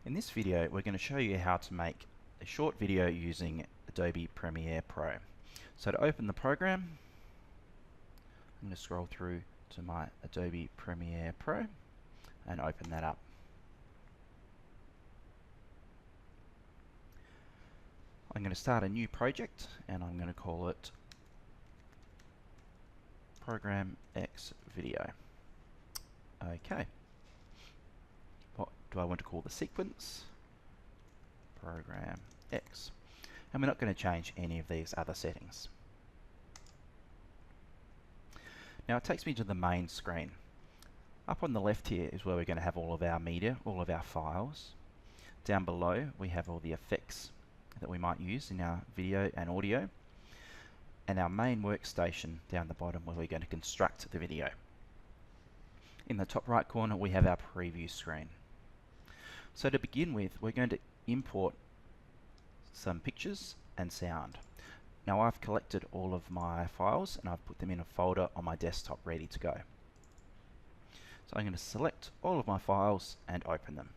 In this video, we're going to show you how to make a short video using Adobe Premiere Pro. So to open the program, I'm going to scroll through to my Adobe Premiere Pro and open that up. I'm going to start a new project and I'm going to call it Program X Video. Okay. What do I want to call the sequence? Program X. And we're not going to change any of these other settings. Now it takes me to the main screen. Up on the left here is where we're going to have all of our media, all of our files. Down below we have all the effects that we might use in our video and audio, and our main workstation down the bottom where we're going to construct the video. In the top right corner we have our preview screen. So to begin with, we're going to import some pictures and sound. Now I've collected all of my files and I've put them in a folder on my desktop ready to go. So I'm going to select all of my files and open them.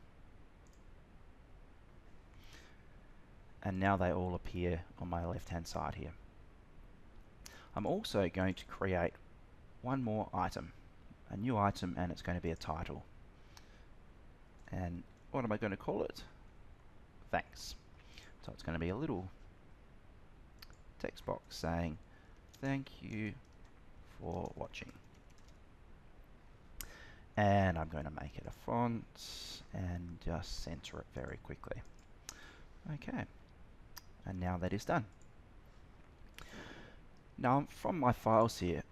And now they all appear on my left hand side here. I'm also going to create one more item, a new item, and it's going to be a title. And what am I going to call it? Thanks. So it's going to be a little text box saying thank you for watching. And I'm going to make it a font and just center it very quickly. Okay. And now that is done. Now from my files here,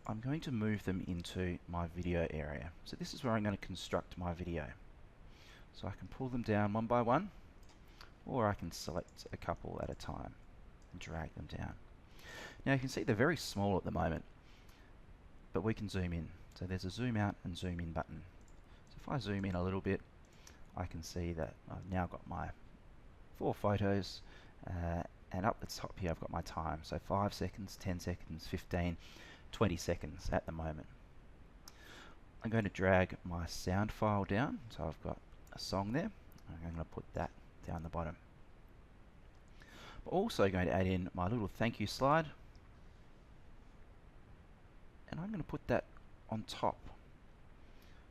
I'm going to move them into my video area. So this is where I'm going to construct my video. So I can pull them down one by one, or I can select a couple at a time and drag them down. Now you can see they're very small at the moment, but we can zoom in. So there's a zoom out and zoom in button. So if I zoom in a little bit, I can see that I've now got my 4 photos, and up the top here I've got my time. So 5 seconds, 10 seconds, 15, 20 seconds at the moment. I'm going to drag my sound file down, so I've got a song there. I'm going to put that down the bottom. I'm also going to add in my little thank you slide, and I'm going to put that on top,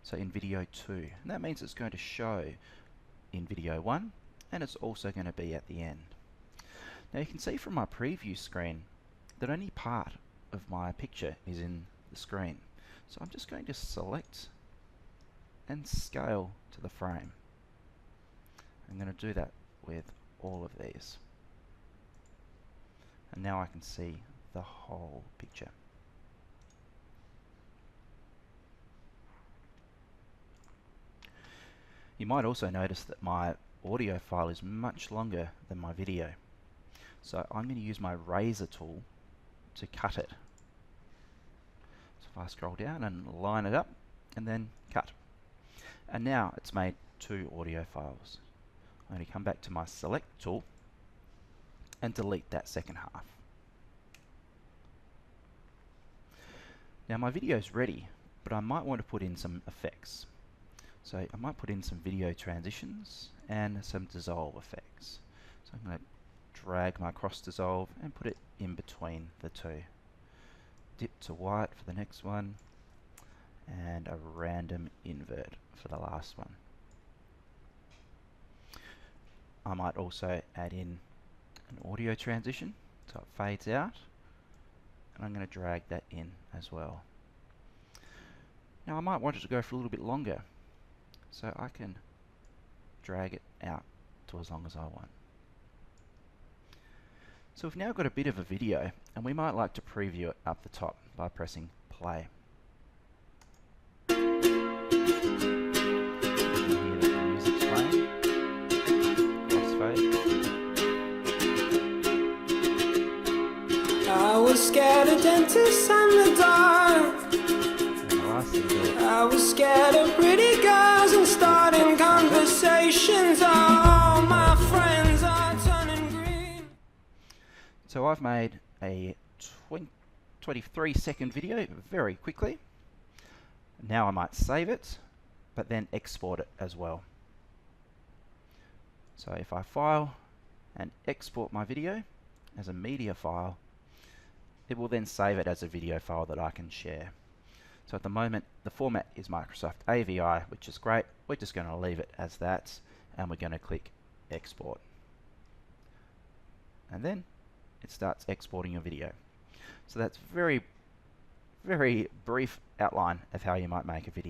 so in video 2, and that means it's going to show in video 1 and it's also going to be at the end. Now you can see from my preview screen that only part of my picture is in the screen, so I'm just going to select and scale to the frame. I'm going to do that with all of these, and now I can see the whole picture. You might also notice that my audio file is much longer than my video, so I'm going to use my razor tool to cut it. So if I scroll down and line it up and then cut, and now it's made 2 audio files. I'm going to come back to my select tool and delete that second half. Now my video is ready, but I might want to put in some effects. So I might put in some video transitions and some dissolve effects. So I'm going to drag my cross dissolve and put it in between the 2. Dip to white for the next one, and a random invert for the last one. I might also add in an audio transition so it fades out, and I'm going to drag that in as well. Now I might want it to go for a little bit longer, so I can drag it out to as long as I want. So we've now got a bit of a video, and we might like to preview it up the top by pressing play. You can hear the music's playing. Crossfade. I was scared of dentists and the dark. And the last thing I was scared of pretty girls and starting conversations. All my friends are turning green. So I've made a 23-second video very quickly. Now I might save it, but then export it as well. So if I file and export my video as a media file, it will then save it as a video file that I can share. So at the moment, the format is Microsoft AVI, which is great. We're just going to leave it as that, and we're going to click export. And then it starts exporting your video. So that's very brief outline of how you might make a video.